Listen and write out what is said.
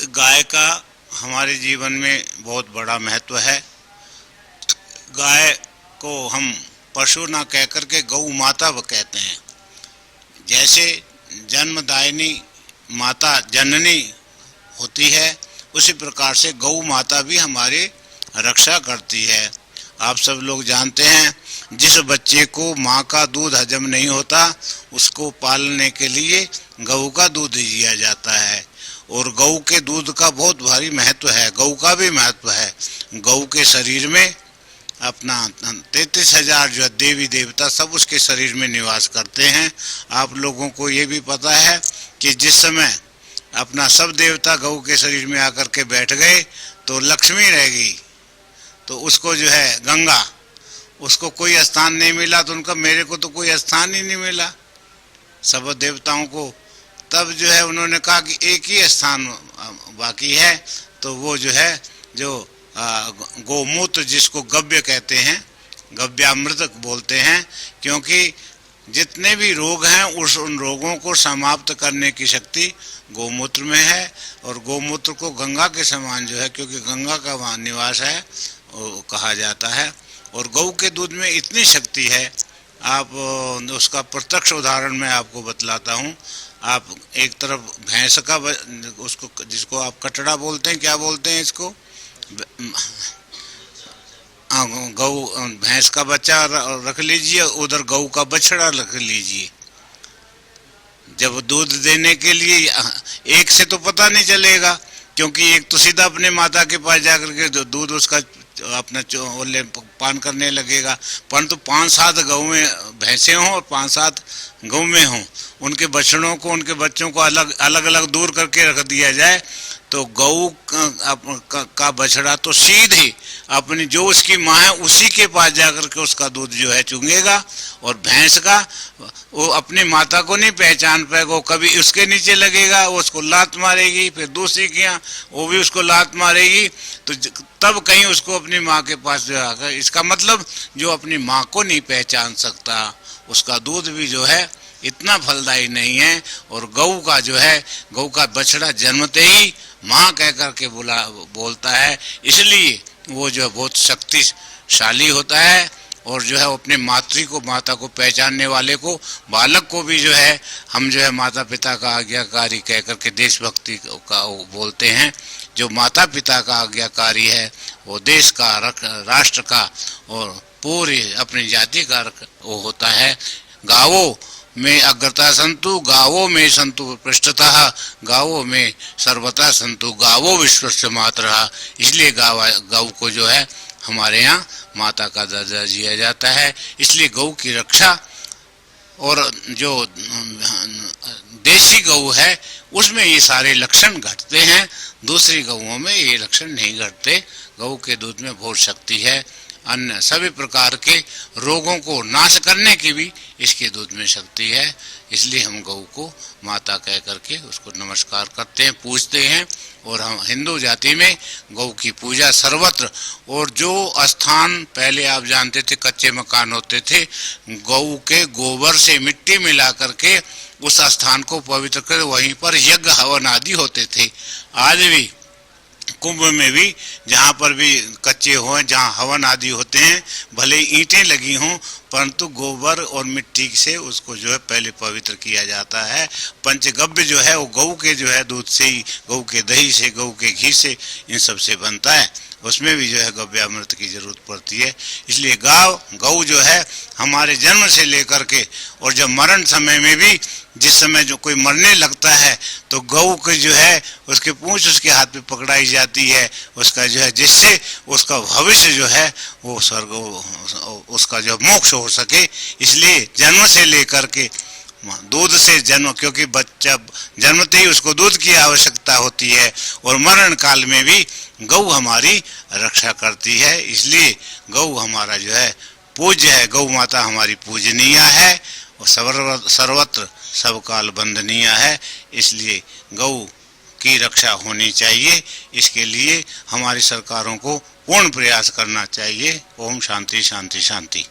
गाय का हमारे जीवन में बहुत बड़ा महत्व है। गाय को हम पशु ना कह कर के गौ माता कहते हैं। जैसे जन्मदायिनी माता जननी होती है, उसी प्रकार से गौ माता भी हमारी रक्षा करती है। आप सब लोग जानते हैं, जिस बच्चे को माँ का दूध हजम नहीं होता, उसको पालने के लिए गऊ का दूध दिया जाता है। और गऊ के दूध का बहुत भारी महत्व है। गऊ का भी महत्व है। गऊ के शरीर में अपना 33,000 जो देवी देवता सब उसके शरीर में निवास करते हैं। आप लोगों को ये भी पता है कि जिस समय अपना सब देवता गऊ के शरीर में आकर के बैठ गए तो लक्ष्मी रह गई, तो उसको जो है गंगा, उसको कोई स्थान नहीं मिला। तो उनका मेरे को तो कोई स्थान ही नहीं मिला सब देवताओं को। तब जो है उन्होंने कहा कि एक ही स्थान बाकी है, तो वो जो है जो गोमूत्र, जिसको गव्य कहते हैं, गव्यामृत बोलते हैं, क्योंकि जितने भी रोग हैं उन रोगों को समाप्त करने की शक्ति गोमूत्र में है। और गोमूत्र को गंगा के समान जो है, क्योंकि गंगा का वहाँ निवास है, वो कहा जाता है। और गऊ के दूध में इतनी शक्ति है, आप उसका प्रत्यक्ष उदाहरण मैं आपको बतलाता हूँ। आप एक तरफ भैंस का उसको, जिसको आप कटड़ा बोलते हैं, क्या बोलते हैं इसको, गऊ, भैंस का बच्चा रख लीजिए, उधर गऊ का बछड़ा रख लीजिए। जब दूध देने के लिए एक से तो पता नहीं चलेगा, क्योंकि एक तो सीधा अपने माता के पास जाकर के दूध उसका अपना पान करने लगेगा। परंतु 5-7 गऊ में भैंसे हों और 5-7 गऊ में हों, उनके बछड़ों को, उनके बच्चों को अलग अलग दूर करके रख दिया जाए, तो गऊ का बछड़ा तो सीधे अपनी जो उसकी माँ है उसी के पास जाकर के उसका दूध जो है चूंगेगा। और भैंस का वो अपनी माता को नहीं पहचान पाएगा, वो कभी उसके नीचे लगेगा, वो उसको लात मारेगी, फिर दूसरी की यहाँ वो भी उसको लात मारेगी, तो तब कहीं उसको अपनी माँ के पास जो आकर, इसका मतलब जो अपनी माँ को नहीं पहचान सकता, उसका दूध भी जो है इतना फलदायी नहीं है। और गऊ का जो है, गऊ का बछड़ा जन्मते ही माँ कह करके बोलता है, इसलिए वो जो है बहुत शक्तिशाली होता है। और जो है वो अपने माता को पहचानने वाले को, बालक को भी जो है हम जो है माता पिता का आज्ञाकारी कह करके देशभक्ति का वो बोलते हैं। जो माता पिता का आज्ञाकारी है वो देश का, राष्ट्र का और पूरी अपनी जाति का वो होता है। गावों में अग्रता संतु, गावों में संतु पृष्ठतः, गावों में सर्वथा संतु, गावो विश्वस्य मातरः। इसलिए गौ को जो है हमारे यहाँ माता का दर्जा दिया जाता है। इसलिए गौ की रक्षा, और जो देसी गौ है उसमें ये सारे लक्षण घटते हैं, दूसरी गौओं में ये लक्षण नहीं घटते। गौ के दूध में बहुत शक्ति है। अन्य सभी प्रकार के रोगों को नाश करने की भी इसके दूध में शक्ति है। इसलिए हम गौ को माता कह करके उसको नमस्कार करते हैं, पूजते हैं। और हम हिंदू जाति में गौ की पूजा सर्वत्र, और जो स्थान पहले आप जानते थे कच्चे मकान होते थे, गौ के गोबर से मिट्टी मिला करके उस स्थान को पवित्र कर वहीं पर यज्ञ हवन आदि होते थे। आज भी कुंभ में भी जहाँ पर भी कच्चे हों, जहाँ हवन आदि होते हैं, भले ईंटें लगी हों, परंतु गोबर और मिट्टी से उसको जो है पहले पवित्र किया जाता है। पंचगव्य जो है वो गऊ के जो है दूध से ही, गऊ के दही से, गऊ के घी से, इन सब से बनता है। उसमें भी जो है गव्यामृत की जरूरत पड़ती है। इसलिए गऊ जो है हमारे जन्म से लेकर के, और जब मरण समय में भी, जिस समय जो कोई मरने लगता है तो गऊ के जो है उसके पूंछ उसके हाथ पे पकड़ाई जाती है, उसका जो है, जिससे उसका भविष्य जो है वो स्वर्ग, उसका जो मोक्ष हो सके। इसलिए जन्म से लेकर के दूध से जन्म, क्योंकि बच्चा जन्मते ही उसको दूध की आवश्यकता होती है, और मरण काल में भी गऊ हमारी रक्षा करती है। इसलिए गऊ हमारा जो है पूज्य है, गौ माता हमारी पूजनीय है और सर्वत्र सब काल वंदनीय है। इसलिए गौ की रक्षा होनी चाहिए। इसके लिए हमारी सरकारों को पूर्ण प्रयास करना चाहिए। ओम शांति शांति शांति।